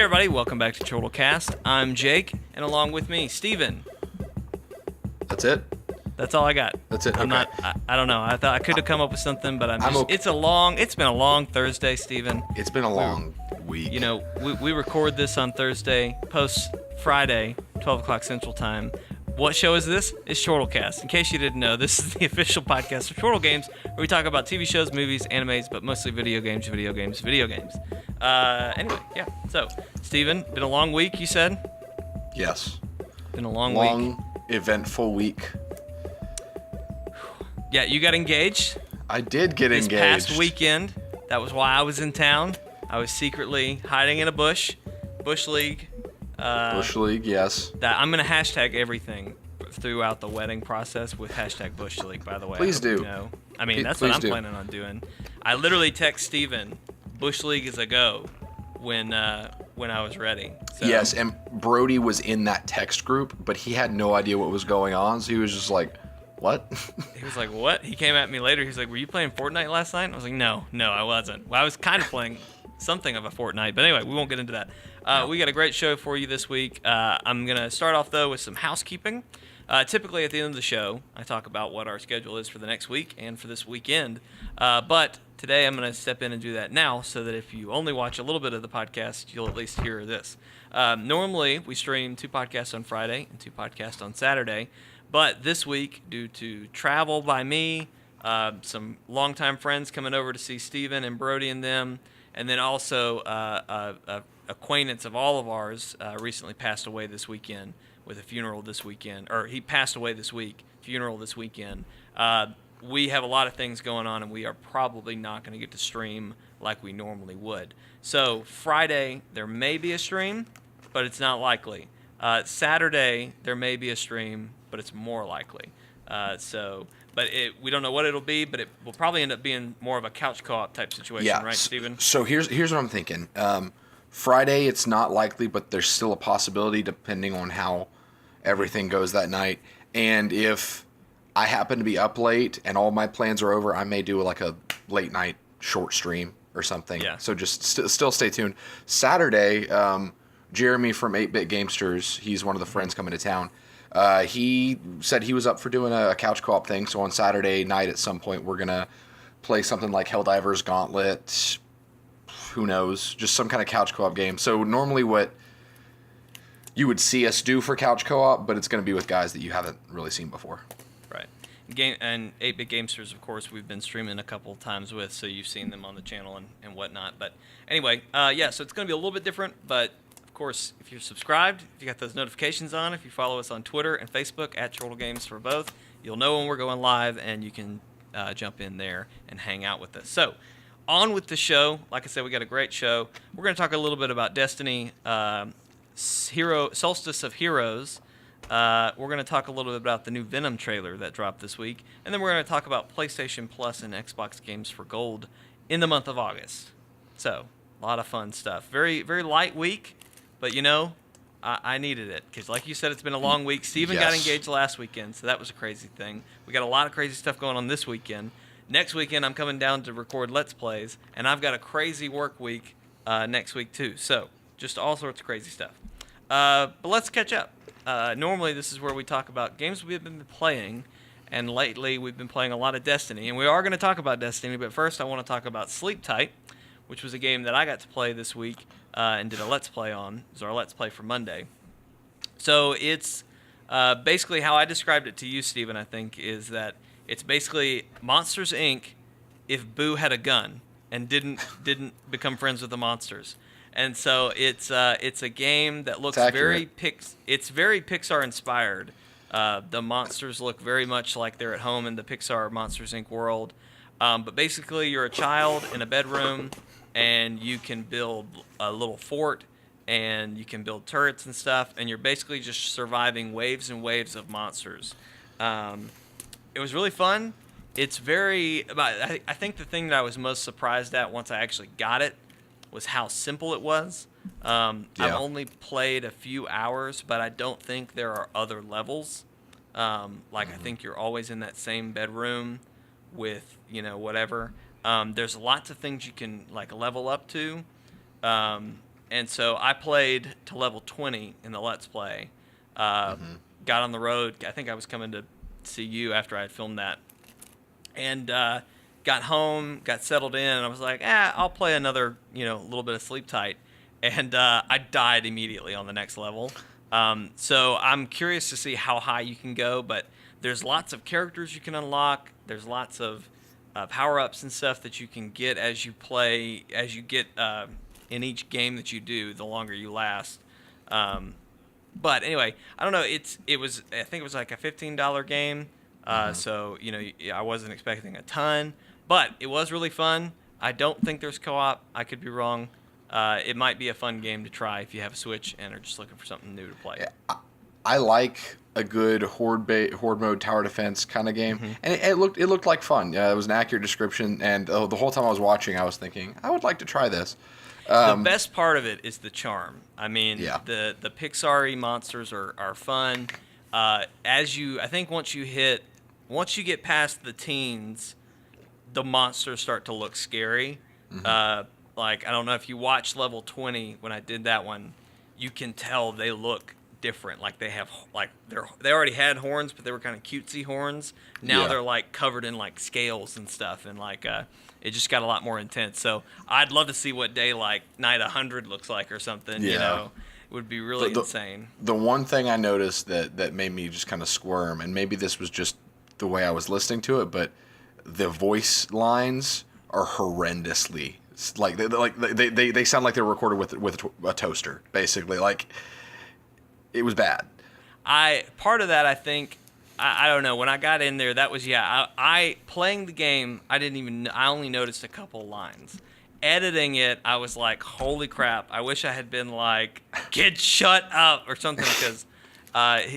everybody, welcome back to ChortleCast. I'm Jake, and along with me, Steven. That's it? That's all I got. That's it, I'm okay. I don't know. I thought I could have come up with something, but I'm okay. It's been a long Thursday, Steven. It's been a long week. You know, we record this on Thursday, post Friday, 12 o'clock Central Time. What show is this? It's ChortleCast. In case you didn't know, this is the official podcast of Chortle Games, where we talk about TV shows, movies, animes, but mostly video games. Anyway, yeah. So, Steven, been a long week, you said? Yes. Been a long week. Long, eventful week. Yeah, you got engaged. I did get engaged. This past weekend. That was why I was in town. I was secretly hiding in a bush. Bush League. Bush League, yes. That I'm going to hashtag everything throughout the wedding process with hashtag Bush League, by the way. Please do. You know. I mean, that's what I'm planning on doing. I literally text Steven, Bush League is a go, when I was ready. So. Yes, and Brody was in that text group, but he had no idea what was going on, so he was just like, what? He was like, what? He came at me later. He's like, were you playing Fortnite last night? I was like, no, I wasn't. Well, I was kind of playing something of a Fortnite, but anyway, we won't get into that. We got a great show for you this week. I'm going to start off, though, with some housekeeping. Typically, at the end of the show, I talk about what our schedule is for the next week and for this weekend. But today, I'm going to step in and do that now so that if you only watch a little bit of the podcast, you'll at least hear this. Normally, we stream 2 podcasts on Friday and 2 podcasts on Saturday. But this week, due to travel by me, some longtime friends coming over to see Steven and Brody and them, and then also a acquaintance of all of ours recently passed away this weekend with a funeral this weekend. Or he passed away this week, funeral this weekend. We have a lot of things going on, and we are probably not going to get to stream like we normally would. So Friday, there may be a stream, but it's not likely. Saturday, there may be a stream, but it's more likely. We don't know what it'll be, but it will probably end up being more of a couch co-op type situation, right, Steven? So here's what I'm thinking. Friday, it's not likely, but there's still a possibility depending on how everything goes that night. And if I happen to be up late and all my plans are over, I may do like a late night short stream or something. Yeah. So just still stay tuned. Saturday, Jeremy from 8-Bit Gamesters, he's one of the friends coming to town. He said he was up for doing a couch co-op thing, so on Saturday night at some point we're going to play something like Helldivers Gauntlet, who knows, just some kind of couch co-op game. So normally what you would see us do for couch co-op, but it's going to be with guys that you haven't really seen before. Right. And 8-Bit Gamesters, of course, we've been streaming a couple of times with, so you've seen them on the channel and whatnot. But anyway, so it's going to be a little bit different, but of course, if you're subscribed, if you got those notifications on, if you follow us on Twitter and Facebook at Chortle Games for both, you'll know when we're going live, and you can jump in there and hang out with us. So, on with the show. Like I said, we got a great show. We're going to talk a little bit about Destiny, Solstice of Heroes. We're going to talk a little bit about the new Venom trailer that dropped this week, and then we're going to talk about PlayStation Plus and Xbox games for gold in the month of August. So, a lot of fun stuff. Very, very light week. But, you know, I needed it because, like you said, it's been a long week. Steven got engaged last weekend, so that was a crazy thing. We got a lot of crazy stuff going on this weekend. Next weekend, I'm coming down to record Let's Plays, and I've got a crazy work week next week, too. So, just all sorts of crazy stuff. But let's catch up. Normally, this is where we talk about games we've been playing, and lately we've been playing a lot of Destiny. And we are going to talk about Destiny, but first I want to talk about Sleep Tight, which was a game that I got to play this week. And did a Let's Play on. It was our Let's Play for Monday. So it's basically how I described it to you, Steven, I think, is that it's basically Monsters, Inc. if Boo had a gun and didn't become friends with the monsters. And so it's a game that looks very Pixar inspired. The monsters look very much like they're at home in the Pixar Monsters, Inc. world. But basically you're a child in a bedroom, and you can build a little fort, and you can build turrets and stuff, and you're basically just surviving waves and waves of monsters. It was really fun. It's very... I think the thing that I was most surprised at once I actually got it was how simple it was. I've only played a few hours, but I don't think there are other levels. I think you're always in that same bedroom with, whatever. There's lots of things you can level up to, and And so I played to level 20 in the Let's Play. Got on the road. I think I was coming to see you after I had filmed that. And got home, got settled in, and I was like, I'll play another, little bit of Sleep Tight. And I died immediately on the next level. So I'm curious to see how high you can go, but there's lots of characters you can unlock. There's lots of power-ups and stuff that you can get as you play, as you get in each game that you do, the longer you last. But anyway, I don't know. I think it was like a $15 game. So, I wasn't expecting a ton, but it was really fun. I don't think there's co-op. I could be wrong. It might be a fun game to try if you have a Switch and are just looking for something new to play. Yeah, I like a good horde mode tower defense kind of game, and it looked like fun. Yeah, it was an accurate description, and the whole time I was watching, I was thinking I would like to try this. The best part of it is the charm. I mean, yeah. the Pixar-y monsters are fun. I think once you get past the teens, the monsters start to look scary. Like, I don't know if you watched level 20 when I did that one, you can tell they look different. Like they already had horns, but they were kind of cutesy horns. Now they're like covered in like scales and stuff, and like it just got a lot more intense. So I'd love to see what day like Night 100 looks like or something. Yeah. It would be really insane. The one thing I noticed that made me just kind of squirm, and maybe this was just the way I was listening to it, but the voice lines are horrendously they sound like they were recorded with a toaster, basically. Like, it was bad. Part of that, I think, I don't know. When I got in there, that was I playing the game. I only noticed a couple lines. Editing it, I was like, holy crap! I wish I had been like, kid, shut up or something, because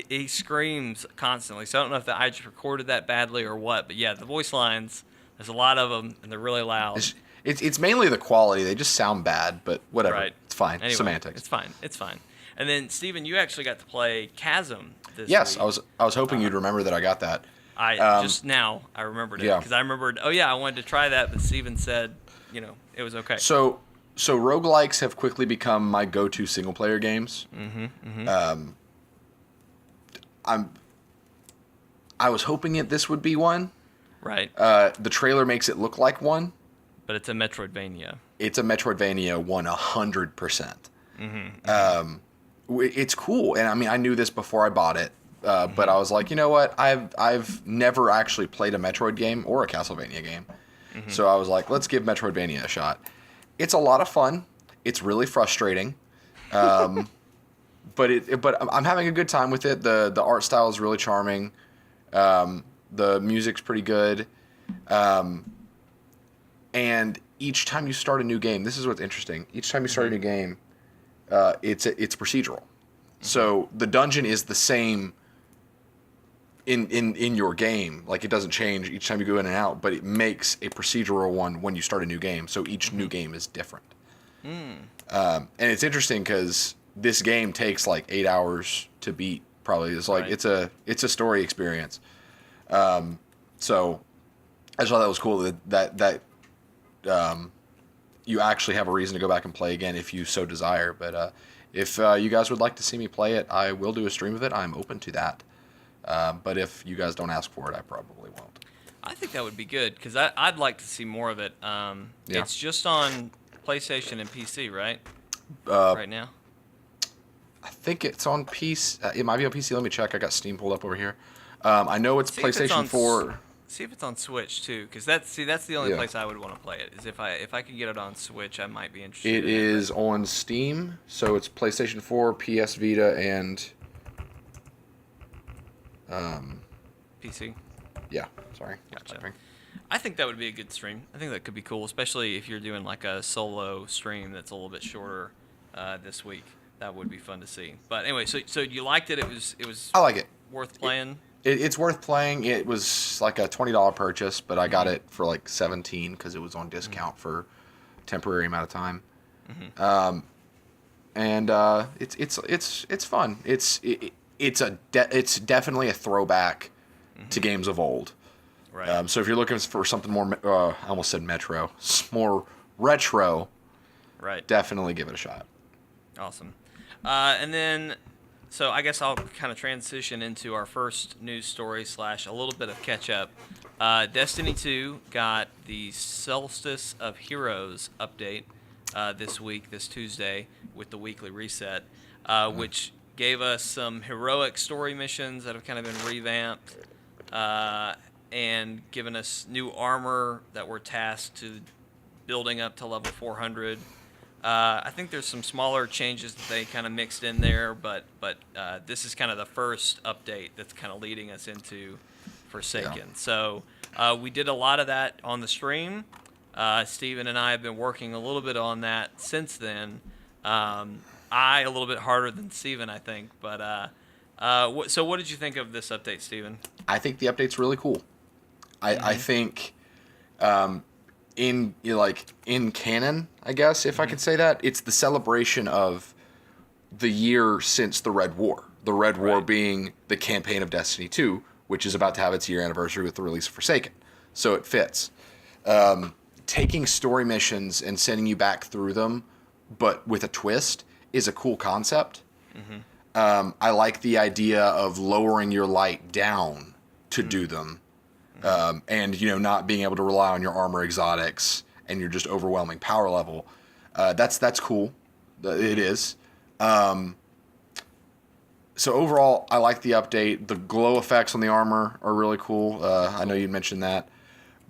he screams constantly. So I don't know if I just recorded that badly or what. But yeah, the voice lines. There's a lot of them, and they're really loud. It's mainly the quality. They just sound bad, but whatever. Right. It's fine. Anyway, Semantics. It's fine. And then, Steven, you actually got to play Chasm this Yes, week. I was hoping you'd remember that I got that. Just now I remembered it. Yeah. Because I remembered, I wanted to try that, but Steven said, it was okay. So roguelikes have quickly become my go-to single-player games. I was hoping this would be one. Right. The trailer makes it look like one. But it's a Metroidvania. It's a Metroidvania 100%. It's cool, and I mean, I knew this before I bought it, but I was like, you know what? I've never actually played a Metroid game or a Castlevania game, so I was like, let's give Metroidvania a shot. It's a lot of fun. It's really frustrating, but I'm having a good time with it. The art style is really charming. The music's pretty good. And each time you start a new game, this is what's interesting. Each time you start a new game, it's procedural. So the dungeon is the same in your game. Like, it doesn't change each time you go in and out, but it makes a procedural one when you start a new game. So each new game is different. And it's interesting because this game takes like 8 hours to beat. Probably it's like it's a story experience. So I just thought that was cool that you actually have a reason to go back and play again if you so desire. But if you guys would like to see me play it, I will do a stream of it. I'm open to that. But if you guys don't ask for it, I probably won't. I think that would be good, because I'd like to see more of it. It's just on PlayStation and PC, right? Right now? I think it's on PC. It might be on PC. Let me check. I got Steam pulled up over here. I know it's PlayStation 4. See if it's on Switch too, because that's the only place I would want to play it. Is if I could get it on Switch, I might be interested. It is on Steam, so it's PlayStation 4, PS Vita, and PC. Yeah, sorry. Gotcha. I think that would be a good stream. I think that could be cool, especially if you're doing like a solo stream that's a little bit shorter this week. That would be fun to see. But anyway, so you liked it. It was. I like it. Worth playing. It's worth playing. It was like a $20 purchase, but I got it for like $17 because it was on discount for a temporary amount of time. And it's fun. It's definitely a throwback to games of old. Right. So if you're looking for something more, I almost said metro, more retro. Right. Definitely give it a shot. Awesome. And then, so I guess I'll kind of transition into our first news story / a little bit of catch up. Destiny 2 got the Solstice of Heroes update this week, this Tuesday, with the weekly reset, which gave us some heroic story missions that have kind of been revamped and given us new armor that we're tasked to building up to level 400. I think there's some smaller changes that they kind of mixed in there, but this is kind of the first update that's kind of leading us into Forsaken. Yeah. So we did a lot of that on the stream. Steven and I have been working a little bit on that since then. I a little bit harder than Steven, I think. But so what did you think of this update, Steven? I think the update's really cool. I think in canon, I guess, if I could say that, it's the celebration of the year since the Red War. The Red War being the campaign of Destiny 2, which is about to have its year anniversary with the release of Forsaken. So it fits. Taking story missions and sending you back through them, but with a twist, is a cool concept. I like the idea of lowering your light down to do them. And, not being able to rely on your armor exotics and your just overwhelming power level. That's cool. It is. So overall, I like the update. The glow effects on the armor are really cool. I know you mentioned that.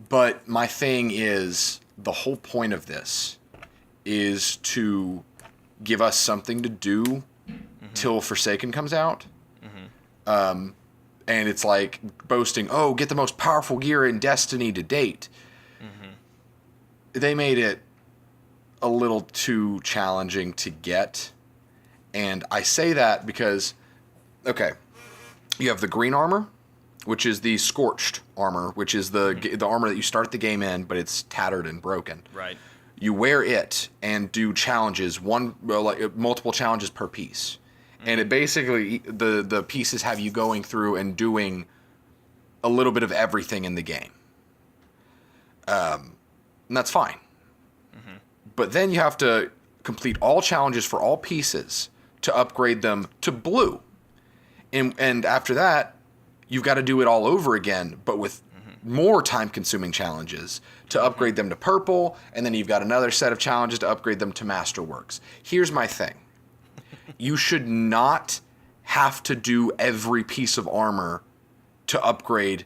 But my thing is, the whole point of this is to give us something to do till Forsaken comes out. And it's like boasting, oh, get the most powerful gear in Destiny to date. They made it a little too challenging to get. And I say that because, okay, you have the green armor, which is the scorched armor, which is the armor that you start the game in, but it's tattered and broken. Right. You wear it and do challenges, multiple challenges per piece. And it basically, the pieces have you going through and doing a little bit of everything in the game. And that's fine. But then you have to complete all challenges for all pieces to upgrade them to blue. And after that, you've got to do it all over again, but with more time-consuming challenges to upgrade them to purple, and then you've got another set of challenges to upgrade them to Masterworks. Here's my thing. You should not have to do every piece of armor to upgrade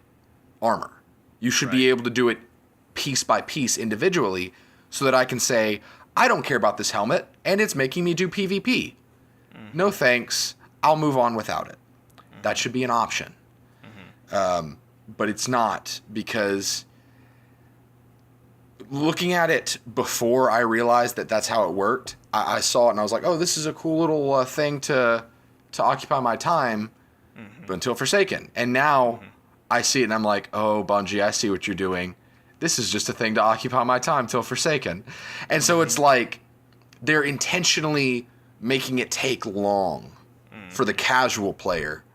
armor. You should be able to do it piece by piece individually so that I can say, I don't care about this helmet, and it's making me do PvP. No thanks. I'll move on without it. That should be an option. But it's not, because looking at it before I realized that that's how it worked, I saw it and I was like, oh, this is a cool little thing to occupy my time, but until Forsaken. And now I see it and I'm like, oh, Bungie, I see what you're doing. This is just a thing to occupy my time till Forsaken. And so it's like they're intentionally making it take long for the casual player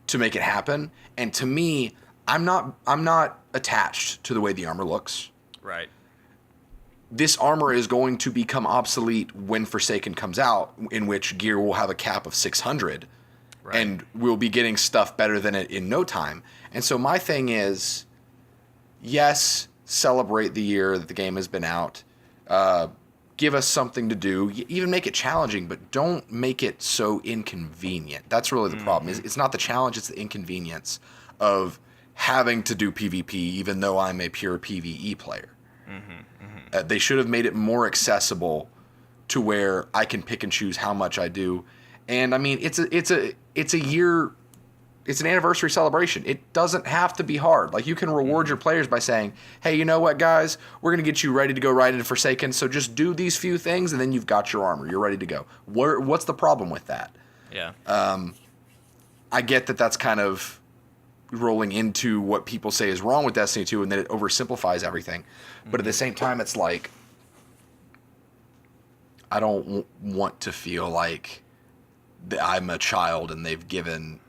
to make it happen. And to me, I'm not attached to the way the armor looks. Right. This armor is going to become obsolete when Forsaken comes out, in which gear will have a cap of 600. Right. And we'll be getting stuff better than it in no time. And so my thing is, yes, celebrate the year that the game has been out. Give us something to do. Even make it challenging, but don't make it so inconvenient. That's really the problem. It's not the challenge, it's the inconvenience of having to do PvP, even though I'm a pure PvE player. They should have made it more accessible to where I can pick and choose how much I do. And I mean, it's a year, it's an anniversary celebration. It doesn't have to be hard. Like, you can reward your players by saying, hey, you know what, guys? We're going to get you ready to go right into Forsaken, so just do these few things, and then you've got your armor. You're ready to go. What's the problem with that? Yeah. I get that that's kind of rolling into what people say is wrong with Destiny 2, and that it oversimplifies everything. But at the same time, it's like, I don't want to feel like I'm a child and they've given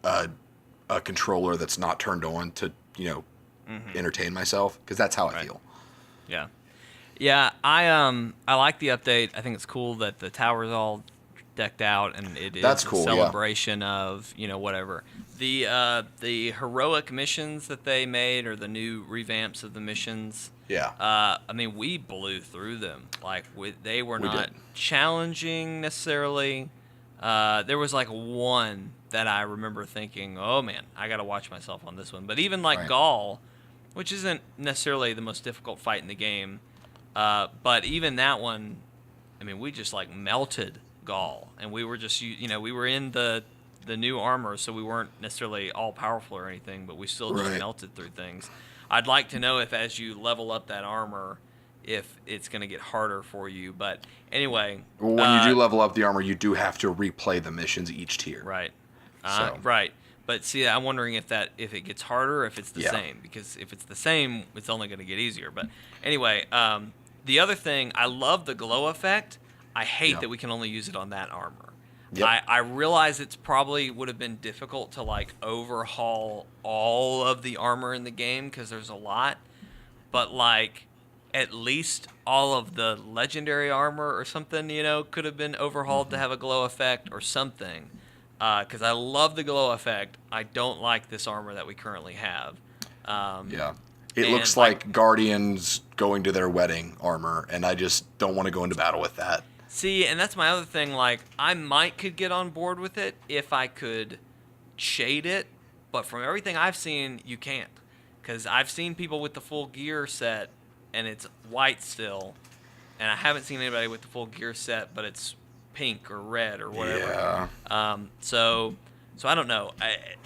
a controller that's not turned on to, entertain myself, because that's how I feel. Yeah. Yeah, I like the update. I think it's cool that the tower's all decked out and it is That's a cool. Yeah. celebration of, whatever. The heroic missions that they made or the new revamps of the missions. Yeah. I mean, we blew through them. Like they were We not did. challenging necessarily. There was like one that I remember thinking, "Oh man, I got to watch myself on this one." But even like Right. Gaul, which isn't necessarily the most difficult fight in the game, but even that one, I mean, we just like melted Gaul, and we were just we were in the new armor, so we weren't necessarily all powerful or anything, but we still just Right. melted through things. I'd like to know if as you level up that armor, if it's going to get harder for you. But anyway, Well, when you do level up the armor, you do have to replay the missions each tier. right, So. right. But see, I'm wondering if it gets harder, or if it's the Yeah. same. Because if it's the same, it's only going to get easier. But anyway, the other thing, I love the glow effect. I hate Yep. that we can only use it on that armor. Yep. I realize it's probably would have been difficult to like overhaul all of the armor in the game because there's a lot, but like at least all of the legendary armor or something, could have been overhauled to have a glow effect or something. Because I love the glow effect. I don't like this armor that we currently have. Yeah. It and looks like Guardians going to their wedding armor, and I just don't want to go into battle with that. See, and that's my other thing. Like, I could get on board with it if I could shade it, but from everything I've seen, you can't. Because I've seen people with the full gear set, and it's white still, and I haven't seen anybody with the full gear set, but it's pink or red or whatever. Yeah. So I don't know.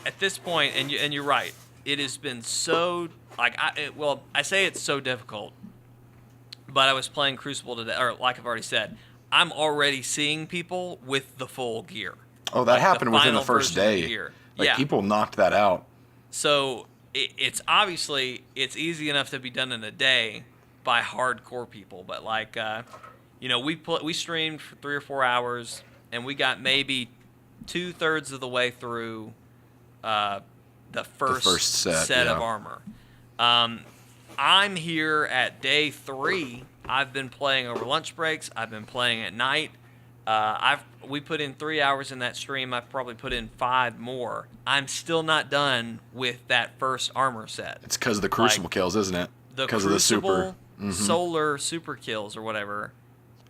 At this point, and you're right. It has been so I say it's so difficult, but I was playing Crucible today, or like I've already said, I'm already seeing people with the full gear. Oh, that Like happened within the final first version of the day. gear. Like, Yeah. people knocked that out. So it's obviously it's easy enough to be done in a day by hardcore people, but like we streamed for 3 or 4 hours and we got maybe 2/3 of the way through the first set yeah. of armor. I'm here at day 3. I've been playing over lunch breaks. I've been playing at night. We put in 3 hours in that stream. I've probably put in 5 more. I'm still not done with that first armor set. It's because of the Crucible kills, isn't it? The Because of the super. Crucible solar super kills or whatever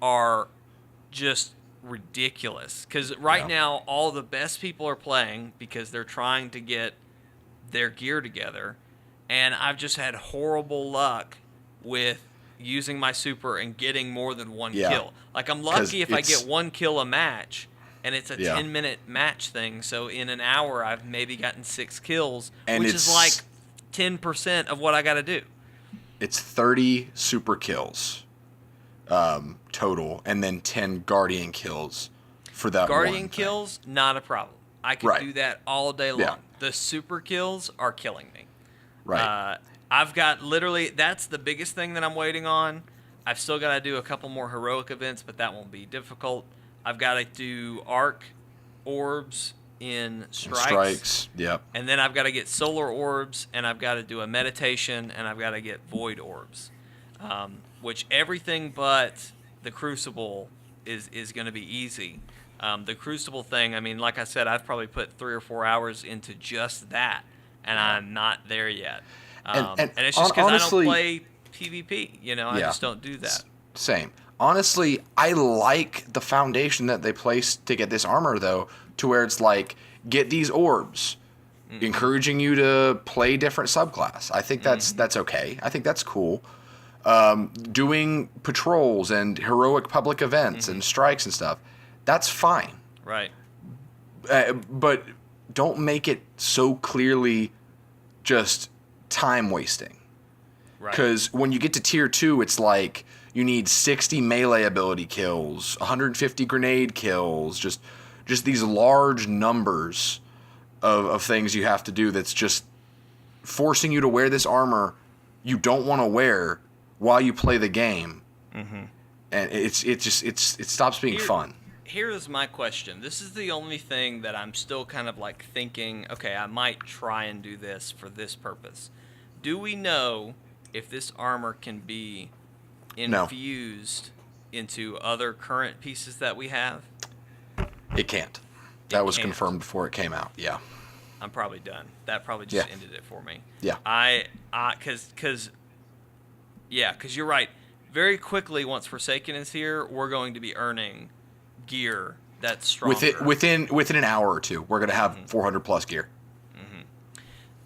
are just ridiculous. Because right now, all the best people are playing because they're trying to get their gear together. And I've just had horrible luck with using my super and getting more than one kill. Like, I'm lucky if I get 1 kill a match, and it's a 10-minute match thing. So in an hour, I've maybe gotten 6 kills, and which is like 10% of what I got to do. It's 30 super kills total, and then 10 Guardian kills for that Guardian one kills, not a problem. I can do that all day long. Yeah. The super kills are killing me. Right. I've got literally, that's the biggest thing that I'm waiting on. I've still got to do a couple more heroic events, but that won't be difficult. I've got to do arc orbs in strikes. Yep. And then I've got to get solar orbs, and I've got to do a meditation, and I've got to get void orbs. Which everything but the Crucible is going to be easy. The Crucible thing, I mean, like I said, I've probably put 3 or 4 hours into just that, and I'm not there yet. And it's just because I don't play PvP. I just don't do that. Same. Honestly, I like the foundation that they placed to get this armor, though, to where it's like, get these orbs, encouraging you to play different subclass. I think that's okay. I think that's cool. Doing patrols and heroic public events and strikes and stuff, that's fine. Right. But don't make it so clearly just time wasting. Right. Because when you get to tier 2, it's like you need 60 melee ability kills, 150 grenade kills, just these large numbers of things you have to do that's just forcing you to wear this armor you don't want to wear while you play the game. And it stops being fun. Here's my question. This is the only thing that I'm still kind of like thinking, okay, I might try and do this for this purpose. Do we know if this armor can be No. infused into other current pieces that we have? It can't. That was can't. confirmed before it came out. Yeah. I'm probably done. That probably just ended it for me. Yeah. Because you're right. Very quickly, once Forsaken is here, we're going to be earning gear that's stronger. Within an hour or two, we're gonna have 400 plus gear.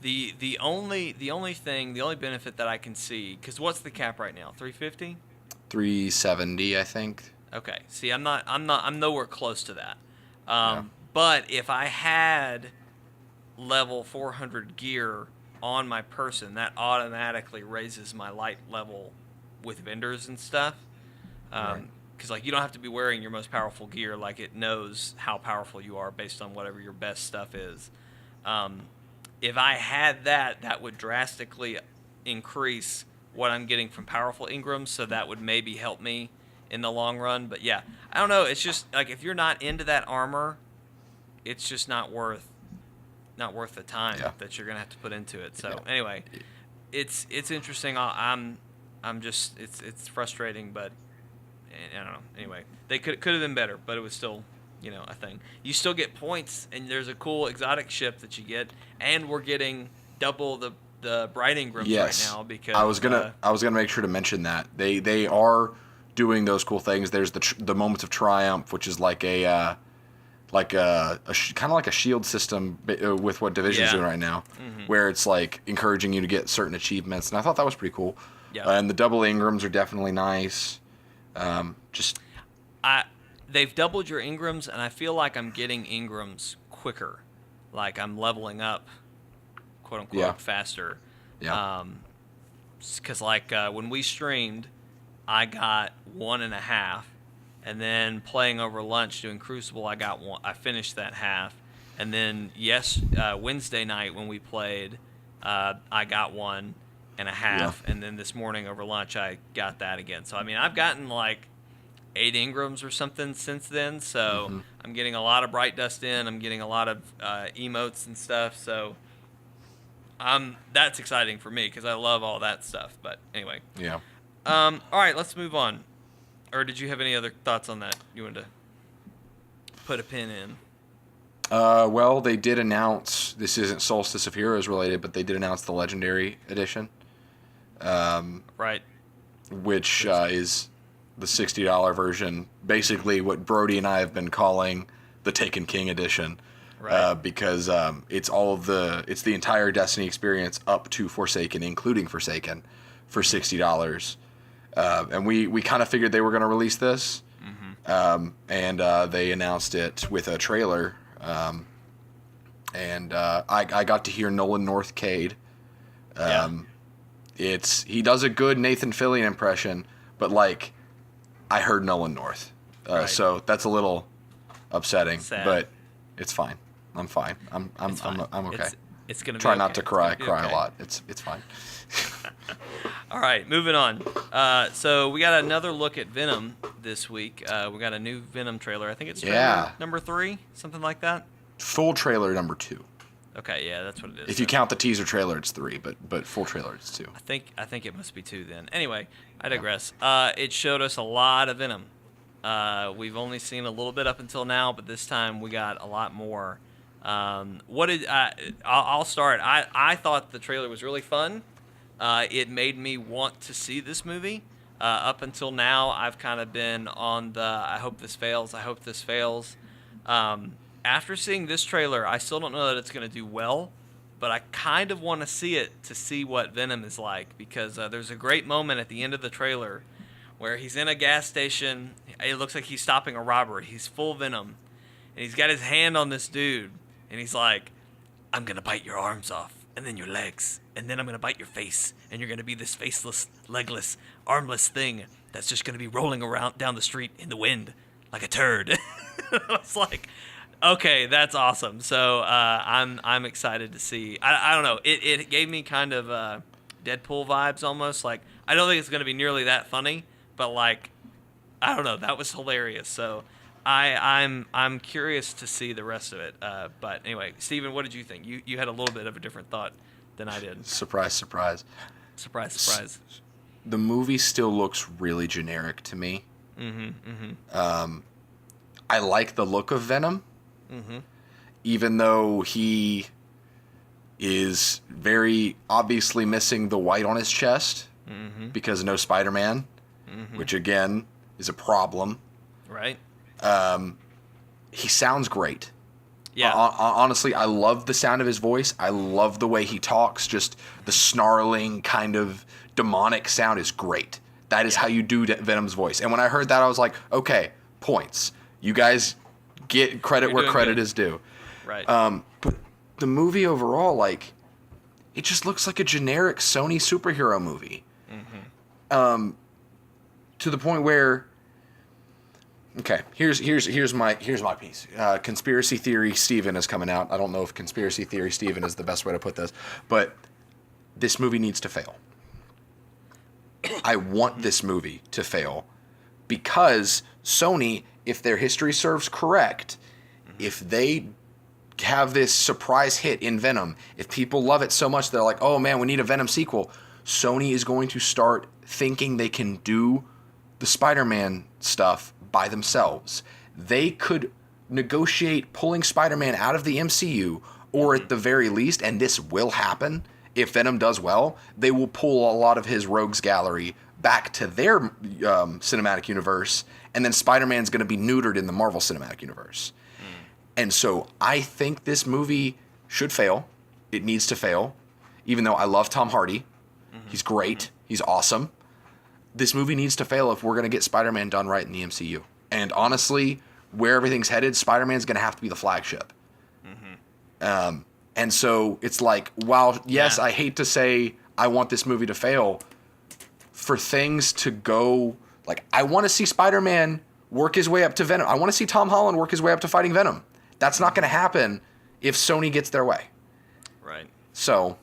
The only benefit that I can see, because what's the cap right now? 350? 370, I think. Okay. See, I'm nowhere close to that. But if I had level 400 gear on my person, that automatically raises my light level with vendors and stuff. Because like you don't have to be wearing your most powerful gear. Like it knows how powerful you are based on whatever your best stuff is. If I had that, that would drastically increase what I'm getting from powerful Ingrams. So that would maybe help me in the long run. But yeah, I don't know. It's just like if you're not into that armor, it's just not worth the time that you're gonna have to put into it. So anyway, it's interesting. I'm just it's frustrating, but I don't know. Anyway, they could have been better, but it was still a thing. You still get points, and there's a cool exotic ship that you get, and we're getting double the Bright Ingrams right now because I was gonna make sure to mention that they are doing those cool things. There's the Moments of Triumph, which is like a kind of like a shield system with what Division's doing right now, where it's like encouraging you to get certain achievements, and I thought that was pretty cool. Yeah. And the double Ingrams are definitely nice. They've doubled your Ingrams, and I feel like I'm getting Ingrams quicker, like I'm leveling up, quote unquote, faster. Yeah. Because when we streamed, I got 1.5. And then playing over lunch doing Crucible, I got one. I finished that half, and then Wednesday night when we played, I got 1.5, and then this morning over lunch I got that again. So I mean I've gotten like 8 Ingrams or something since then. So I'm getting a lot of Bright Dust in. I'm getting a lot of emotes and stuff. So that's exciting for me because I love all that stuff. But anyway, all right, let's move on. Or did you have any other thoughts on that you wanted to put a pin in? Well, they did announce, this isn't Solstice of Heroes related, but they did announce the Legendary Edition. Right. Which is the $60 version. Basically what Brody and I have been calling the Taken King Edition. Right. Because it's the entire Destiny experience up to Forsaken, including Forsaken, for $60. And we kind of figured they were going to release this, and they announced it with a trailer, and I got to hear Nolan North Cade. He does a good Nathan Fillion impression, but like I heard Nolan North, so that's a little upsetting. Sad. But it's fine. I'm fine. I'm okay. It's gonna try be not to cry a lot. It's fine. All right, moving on. So we got another look at Venom this week. We got a new Venom trailer. I think it's trailer number 3, something like that. Full trailer number 2. Okay, yeah, that's what it is. If you count the teaser trailer, it's 3, but full trailer, it's 2. I think it must be 2 then. Anyway, I digress. It showed us a lot of Venom. We've only seen a little bit up until now, but this time we got a lot more. I'll start. I thought the trailer was really fun. It made me want to see this movie. Up until now, I've kind of been on the I hope this fails, I hope this fails. After seeing this trailer, I still don't know that it's going to do well, but I kind of want to see it to see what Venom is like, because there's a great moment at the end of the trailer where he's in a gas station. It looks like he's stopping a robbery. He's full Venom, and he's got his hand on this dude, and he's like, I'm going to bite your arms off, and then your legs, and then I'm going to bite your face, and you're going to be this faceless, legless, armless thing that's just going to be rolling around down the street in the wind like a turd. I was like, okay, that's awesome. So I'm excited to see. I don't know. It gave me kind of Deadpool vibes almost. Like, I don't think it's going to be nearly that funny, but like, I don't know. That was hilarious. So I'm curious to see the rest of it. But anyway, Steven, what did you think? You had a little bit of a different thought than I did. Surprise, surprise. Surprise, surprise. the movie still looks really generic to me. I like the look of Venom, even though he is very obviously missing the white on his chest because no Spider-Man, which again is a problem. Right. He sounds great. Yeah. Honestly, I love the sound of his voice. I love the way he talks. Just the snarling kind of demonic sound is great. That is how you do Venom's voice. And when I heard that, I was like, okay, points. You guys get credit where credit is due. Right. But the movie overall, like, it just looks like a generic Sony superhero movie. To the point where, okay, here's my piece. Conspiracy Theory Steven is coming out. I don't know if Conspiracy Theory Steven is the best way to put this, but this movie needs to fail. I want this movie to fail because Sony, if their history serves correct, if they have this surprise hit in Venom, if people love it so much they're like, oh man, we need a Venom sequel, Sony is going to start thinking they can do the Spider-Man stuff by themselves. They could negotiate pulling Spider-Man out of the MCU, or at the very least, and this will happen, if Venom does well, they will pull a lot of his rogues gallery back to their cinematic universe, and then Spider-Man's going to be neutered in the Marvel Cinematic Universe. And so I think this movie should fail. It needs to fail, even though I love Tom Hardy. He's great. He's awesome. This movie needs to fail if we're going to get Spider-Man done right in the MCU. And honestly, where everything's headed, Spider-Man's going to have to be the flagship. And so it's like, while, yes, I hate to say I want this movie to fail, for things to go, like, I want to see Spider-Man work his way up to Venom. I want to see Tom Holland work his way up to fighting Venom. That's not going to happen if Sony gets their way. Right. So,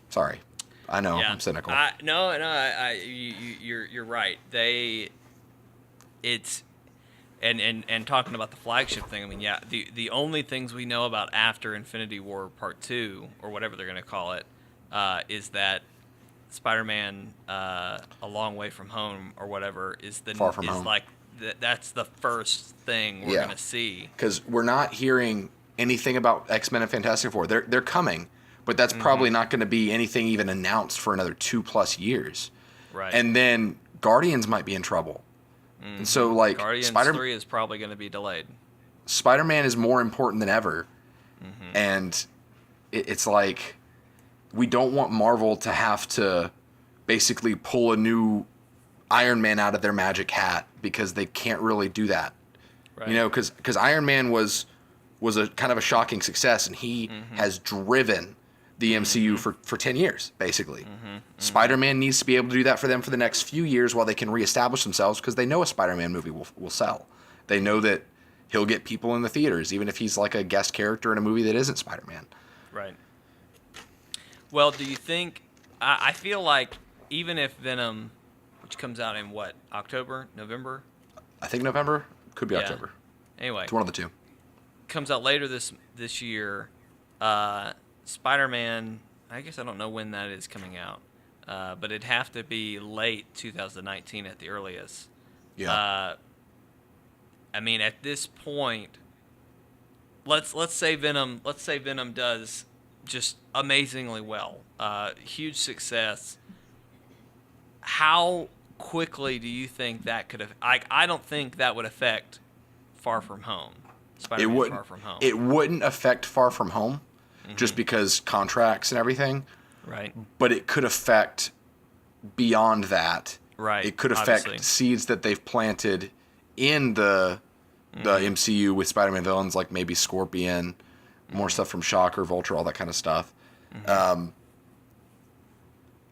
sorry. I know, I'm cynical. You're right. And talking about the flagship thing, I mean, the only things we know about after Infinity War Part 2, or whatever they're going to call it, is that Spider-Man A Long Way From Home, or whatever, is Far From Home. Like, that's the first thing we're going to see. Because we're not hearing anything about X-Men and Fantastic Four. They're coming, but that's probably not going to be anything even announced for another 2+ years. Right. And then Guardians might be in trouble. And so, like, Guardians 3 is probably going to be delayed. Spider-Man is more important than ever. And it's like, we don't want Marvel to have to basically pull a new Iron Man out of their magic hat, because they can't really do that. Right. You know, because Iron Man was a kind of a shocking success, and he has driven the MCU for 10 years, basically. Spider-Man needs to be able to do that for them for the next few years while they can reestablish themselves, because they know a Spider-Man movie will sell. They know that he'll get people in the theaters, even if he's like a guest character in a movie that isn't Spider-Man. Right. Well, do you think... I feel like even if Venom, which comes out in what, October, November? I think November. Could be October. Anyway. It's one of the two. Comes out later this year. Spider-Man, I guess I don't know when that is coming out, but it'd have to be late 2019 at the earliest. Yeah. I mean, at this point, let's say Venom does just amazingly well, huge success. How quickly do you think that could have? I don't think that would affect Far From Home. Spider-Man Far From Home. It wouldn't affect Far From Home. Just because contracts and everything. Right. But it could affect beyond that. Right. It could affect seeds that they've planted in the MCU with Spider-Man villains, like maybe Scorpion, more stuff from Shocker, Vulture, all that kind of stuff.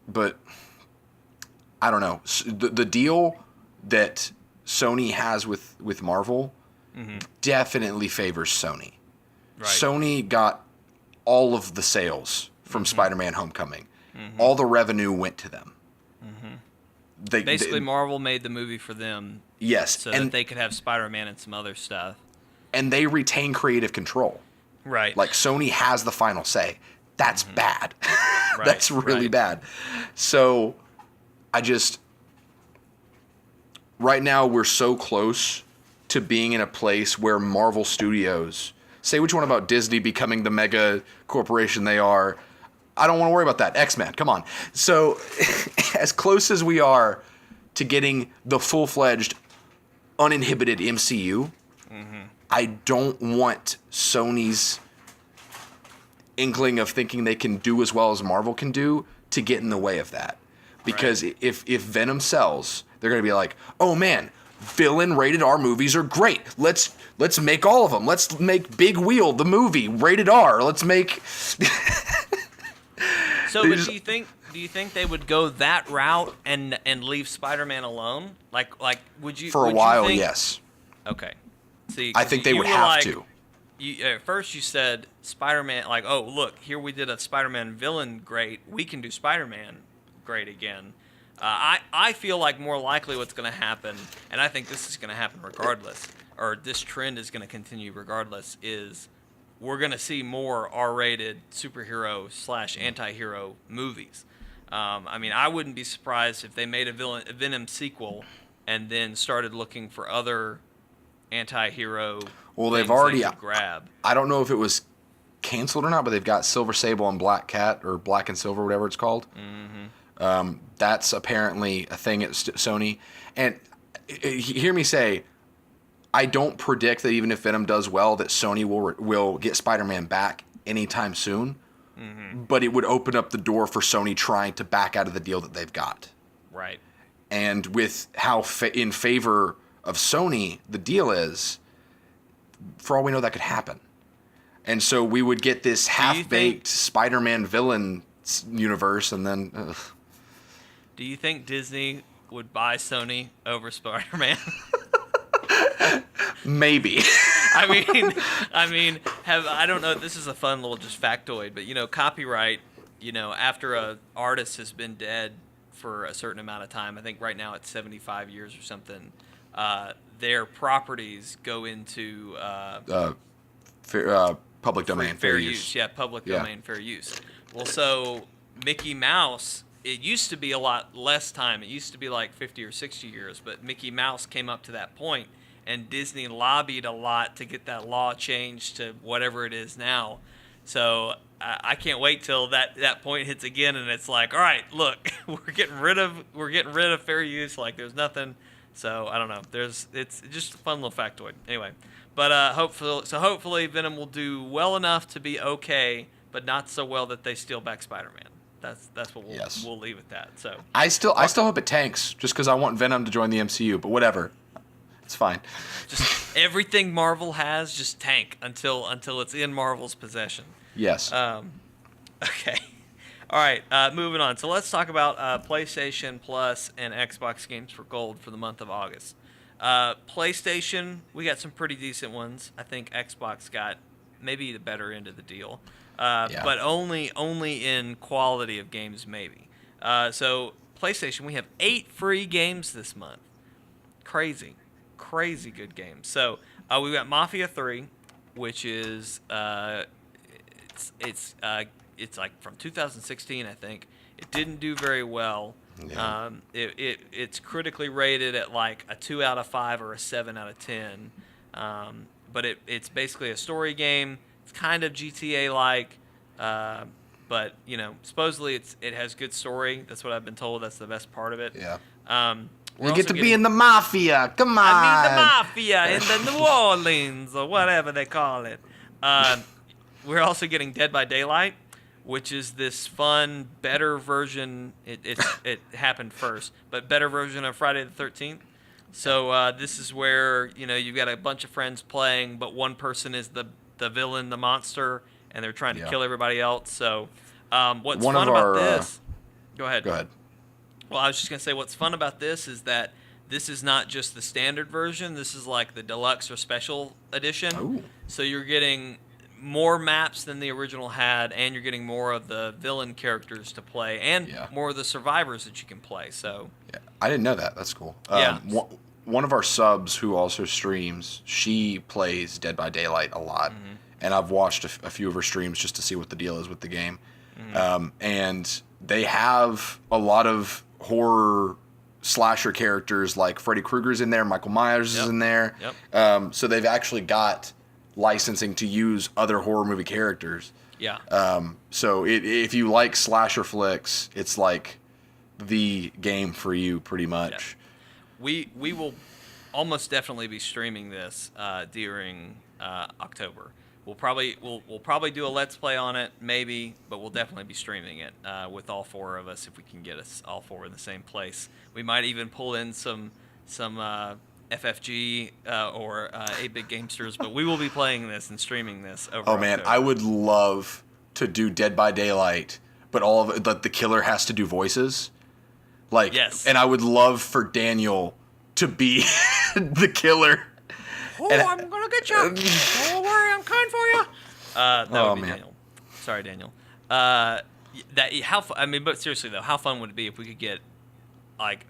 But I don't know. The deal that Sony has with Marvel definitely favors Sony. Right. Sony got all of the sales from Spider-Man Homecoming. All the revenue went to them. Basically, Marvel made the movie for them. Yes. So that they could have Spider-Man and some other stuff. And they retain creative control. Right. Like, Sony has the final say. That's bad. That's really bad. So I just right now we're so close to being in a place where Marvel Studios, say what you want about Disney becoming the mega corporation they are, I don't want to worry about that. X-Men, come on. So as close as we are to getting the full-fledged, uninhibited MCU, I don't want Sony's inkling of thinking they can do as well as Marvel can do to get in the way of that. Because if Venom sells, they're going to be like, oh man, villain rated R movies are great. Let's make all of them. Let's make Big Wheel the movie rated R. Let's make. So, but do you think they would go that route and leave Spider-Man alone? Like would you? For a while, yes. Okay. See, I think they would have to. At first you said Spider-Man, like, oh look, here we did a Spider-Man villain great. We can do Spider-Man great again. I feel like more likely what's going to happen, and I think this is going to happen regardless, or this trend is going to continue regardless, is we're going to see more R-rated superhero / anti-hero movies. I mean, I wouldn't be surprised if they made a Venom sequel and then started looking for other anti-hero. Well, they've already grab. I don't know if it was canceled or not, but they've got Silver Sable and Black Cat, or Black and Silver, whatever it's called. Mm-hmm. That's apparently a thing at Sony. And hear me say, I don't predict that even if Venom does well, that Sony will get Spider-Man back anytime soon. Mm-hmm. But it would open up the door for Sony trying to back out of the deal that they've got. Right. And with how in favor of Sony the deal is, for all we know, that could happen. And so we would get this half-baked Spider-Man villain universe, and then... Do you think Disney would buy Sony over Spider-Man? Maybe. I mean, I don't know. This is a fun little just factoid, but copyright. After a artist has been dead for a certain amount of time, I think right now it's 75 years or something. Their properties go into public domain fair use. Yeah, public domain fair use. Well, so Mickey Mouse. It used to be a lot less time. It used to be like 50 or 60 years, but Mickey Mouse came up to that point, and Disney lobbied a lot to get that law changed to whatever it is now. So I can't wait till that point hits again, and it's like, all right, look, we're getting rid of fair use. Like there's nothing. So I don't know. It's just a fun little factoid. Anyway, but hopefully Venom will do well enough to be okay, but not so well that they steal back Spider-Man. That's what we'll leave at that. So I still hope it tanks, just because I want Venom to join the MCU. But whatever, it's fine. Just everything Marvel has, just tank until it's in Marvel's possession. Yes. Okay. All right. Moving on. So let's talk about PlayStation Plus and Xbox games for Gold for the month of August. PlayStation, we got some pretty decent ones. I think Xbox got maybe the better end of the deal. But only in quality of games, maybe. So PlayStation, we have 8 free games this month. Crazy good games. So we got Mafia 3, which is it's like from 2016, I think. It didn't do very well. Yeah. It's critically rated at like a 2 out of 5 or a 7 out of 10. But it's basically a story game. It's kind of GTA-like, but supposedly it has good story. That's what I've been told. That's the best part of it. Yeah. We get to be in the mafia. Come on. I mean the mafia in the New Orleans or whatever they call it. We're also getting Dead by Daylight, which is this fun, better version. It happened first, but better version of Friday the 13th. So this is where you've got a bunch of friends playing, but one person is the villain, the monster, and they're trying to kill everybody else. So what's fun about this... Go ahead. Well, I was just going to say what's fun about this is that this is not just the standard version. This is like the deluxe or special edition. Ooh. So you're getting more maps than the original had, and you're getting more of the villain characters to play, and more of the survivors that you can play. So I didn't know that. That's cool. Yeah. One of our subs who also streams, she plays Dead by Daylight a lot, and I've watched a few of her streams just to see what the deal is with the game. And they have a lot of horror slasher characters like Freddy Krueger's in there, Michael Myers is in there. Yep. So they've actually got licensing to use other horror movie characters. Yeah. So if you like slasher flicks, it's like the game for you pretty much. Yeah. We will almost definitely be streaming this during October. We'll probably do a Let's Play on it, maybe, but we'll definitely be streaming it with all four of us if we can get us all four in the same place. We might even pull in some FFG or 8-Bit Gamesters, but we will be playing this and streaming this over Man, October. I would love to do Dead by Daylight, but all of it, the killer has to do voices. Like, yes. And I would love for Daniel to be the killer. Oh, I'm gonna get you. Don't worry, I'm coming for you. That would be Daniel. Sorry, Daniel. But seriously though, how fun would it be if we could get like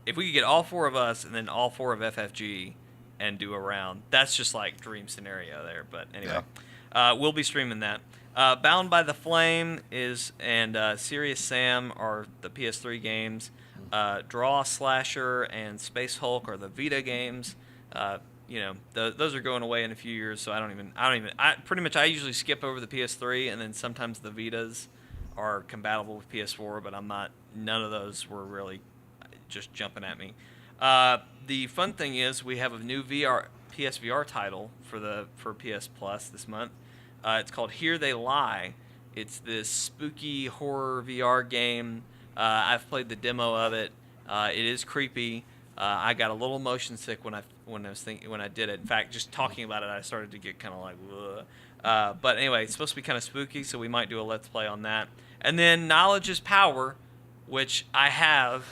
if we could get all four of us and then all four of FFG and do a round? That's just like dream scenario there. But anyway, we'll be streaming that. Bound by the Flame and Serious Sam are the PS3 games. Draw Slasher and Space Hulk are the Vita games. Those are going away in a few years, so I usually skip over the PS3, and then sometimes the Vitas are compatible with PS4, but none of those were really just jumping at me. The fun thing is we have a new PSVR title for PS Plus this month. It's called Here They Lie. It's this spooky horror VR game. I've played the demo of it. It is creepy. I got a little motion sick when I did it. In fact, just talking about it, I started to get kind of like, ugh. But anyway, it's supposed to be kind of spooky, so we might do a Let's Play on that. And then Knowledge is Power, which I have,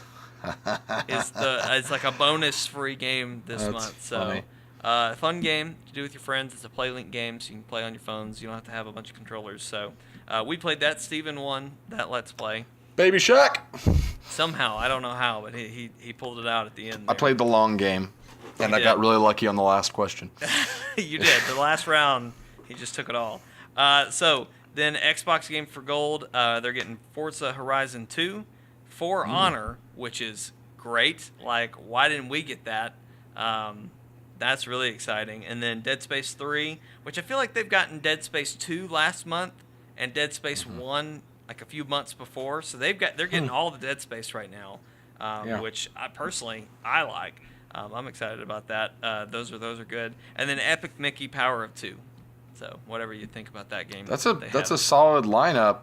it's like a bonus free game this month. So, fun game to do with your friends. It's a PlayLink game, so you can play on your phones. You don't have to have a bunch of controllers. So, we played that. Steven won that Let's Play. Baby Shark. Somehow, I don't know how, but he pulled it out at the end there. I played the long game, and I got really lucky on the last question. You did. The last round, he just took it all. So then Xbox Game for Gold, they're getting Forza Horizon 2, For Honor, which is great. Like, why didn't we get that? That's really exciting. And then Dead Space 3, which I feel like they've gotten Dead Space 2 last month and Dead Space 1 like a few months before, so they're getting all the Dead Space right now, which I personally like. I'm excited about that. Those are good. And then Epic Mickey Power of 2. So whatever you think about that game, that's a solid lineup.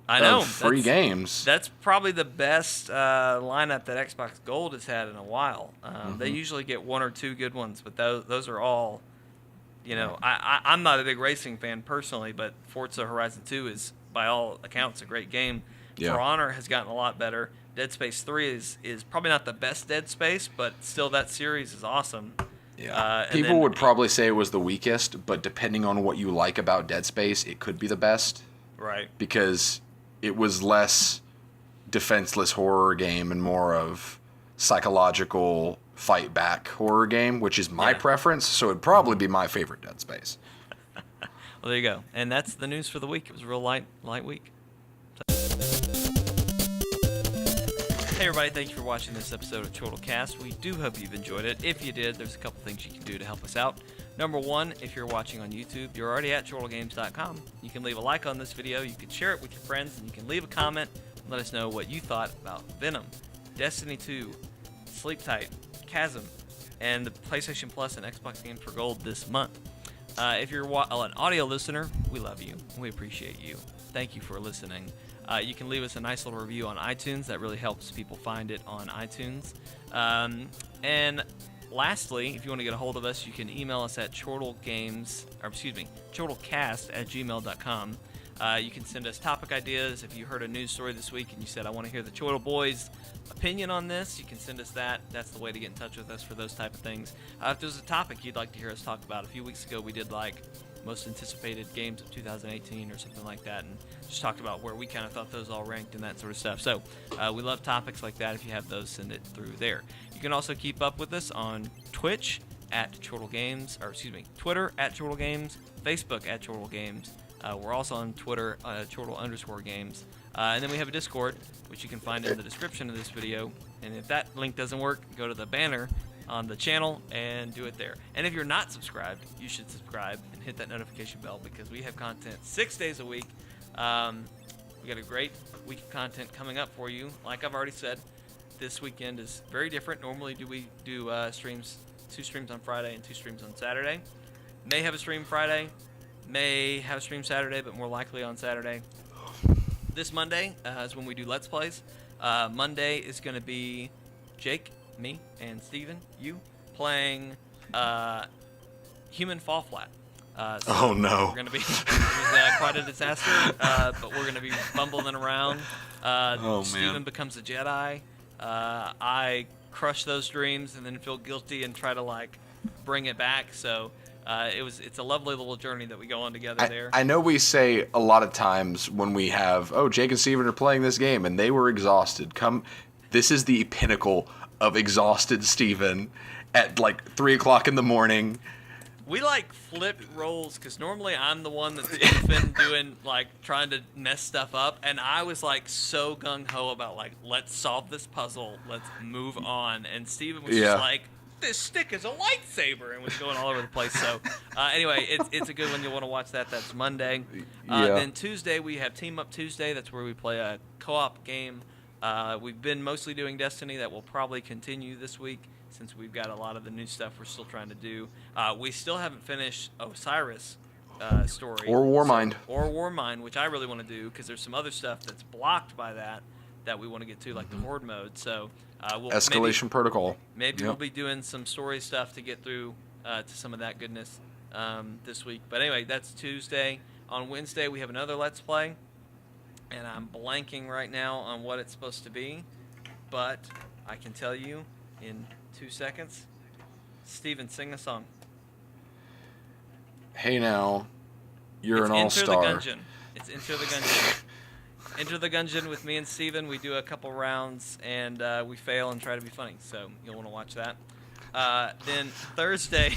I know, of free games. That's probably the best lineup that Xbox Gold has had in a while. They usually get one or two good ones, but those are all. I'm not a big racing fan personally, but Forza Horizon 2 is, by all accounts, a great game. Yeah. For Honor has gotten a lot better. Dead Space 3 is probably not the best Dead Space, but still that series is awesome. Yeah. People would probably say it was the weakest, but depending on what you like about Dead Space, it could be the best. Right. Because it was less defenseless horror game and more of psychological fight back horror game, which is my preference, so it'd probably be my favorite Dead Space. Well, there you go. And that's the news for the week. It was a real light week. Hey everybody, thank you for watching this episode of ChortleCast. We do hope you've enjoyed it. If you did, there's a couple things you can do to help us out. Number one, if you're watching on YouTube, you're already at ChortleGames.com. You can leave a like on this video, you can share it with your friends, and you can leave a comment and let us know what you thought about Venom, Destiny 2, Sleep Tight, Chasm, and the PlayStation Plus and Xbox Games for Gold this month. If you're an audio listener, we love you. We appreciate you. Thank you for listening. You can leave us a nice little review on iTunes. That really helps people find it on iTunes. And lastly, if you want to get a hold of us, you can email us at ChortleCast@gmail.com. You can send us topic ideas. If you heard a news story this week and you said, I want to hear the Chortle Boys' opinion on this, you can send us that. That's the way to get in touch with us for those type of things. If there's a topic you'd like to hear us talk about, a few weeks ago we did like most anticipated games of 2018 or something like that, and just talked about where we kind of thought those all ranked and that sort of stuff. So we love topics like that. If you have those, send it through there. You can also keep up with us on Twitch at Chortle Games, or excuse me, Twitter at Chortle Games, Facebook at Chortle Games. We're also on Twitter, Chortle_games. And then we have a Discord, which you can find in the description of this video. And if that link doesn't work, go to the banner on the channel and do it there. And if you're not subscribed, you should subscribe and hit that notification bell because we have content 6 days a week. We got a great week of content coming up for you. Like I've already said, this weekend is very different. Normally we do streams, 2 streams on Friday and 2 streams on Saturday. May have a stream Friday, may have a stream Saturday, but more likely on Saturday. This Monday is when we do Let's Plays. Monday is going to be Jake, me, and Steven, you, playing Human Fall Flat. So oh no. We're going to be quite a disaster, but we're going to be bumbling around. Steven becomes a Jedi. I crush those dreams and then feel guilty and try to like bring it back. So it's a lovely little journey that we go on together there. I know we say a lot of times when we have, Jake and Steven are playing this game and they were exhausted. This is the pinnacle of exhausted Steven at like 3 o'clock in the morning. We like flipped roles because normally I'm the one that's been doing like trying to mess stuff up, and I was like so gung ho about like let's solve this puzzle, let's move on, and Steven was just like, this stick is a lightsaber, and was going all over the place. So anyway, it's a good one. You'll want to watch that. That's Monday. Then Tuesday we have Team Up Tuesday. That's where we play a co-op game. We've been mostly doing Destiny. That will probably continue this week since we've got a lot of the new stuff we're still trying to do. We still haven't finished Osiris story. Or Warmind. Or Warmind, which I really want to do because there's some other stuff that's blocked by that we want to get to, like the Horde mode. So Escalation Protocol. Maybe we'll be doing some story stuff to get through to some of that goodness this week. But anyway, that's Tuesday. On Wednesday, we have another Let's Play. And I'm blanking right now on what it's supposed to be. But I can tell you in 2 seconds. Steven, sing a song. Hey now, you're an all-star. It's Enter the Gungeon. Enter the Gungeon with me and Steven. We do a couple rounds, and we fail and try to be funny. So you'll want to watch that. Then Thursday,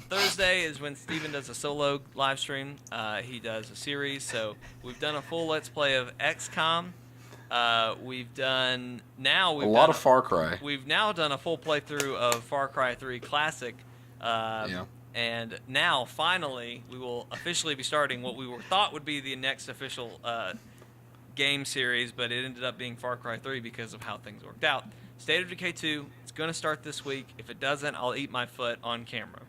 Thursday is when Steven does a solo live stream. He does a series. So we've done a full Let's Play of XCOM. We've done a lot of Far Cry. We've now done a full playthrough of Far Cry 3 Classic. And now, finally, we will officially be starting what we thought would be the next official game series, but it ended up being Far Cry 3 because of how things worked out. State of Decay 2, it's going to start this week. If it doesn't, I'll eat my foot on camera.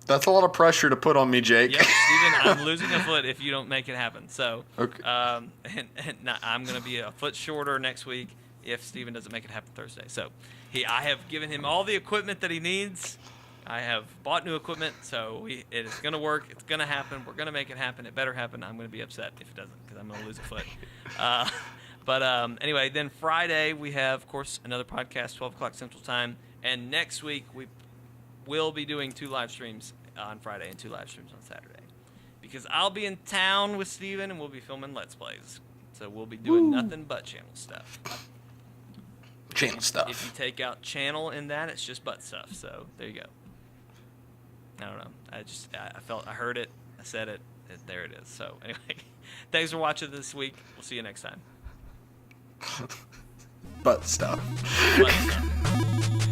That's a lot of pressure to put on me, Jake. Yep, Steven, I'm losing a foot if you don't make it happen. So, okay. I'm going to be a foot shorter next week if Steven doesn't make it happen Thursday. So, I have given him all the equipment that he needs. I have bought new equipment, so it is going to work. It's going to happen. We're going to make it happen. It better happen. I'm going to be upset if it doesn't because I'm going to lose a foot. But anyway, then Friday we have, of course, another podcast, 12 o'clock Central Time. And next week we will be doing 2 live streams on Friday and 2 live streams on Saturday. Because I'll be in town with Steven and we'll be filming Let's Plays. So we'll be doing nothing but channel stuff. Channel stuff. If you take out channel in that, it's just butt stuff. So there you go. I don't know. I heard it. I said it. There it is. So anyway, thanks for watching this week. We'll see you next time. Butt stuff. Butt stuff.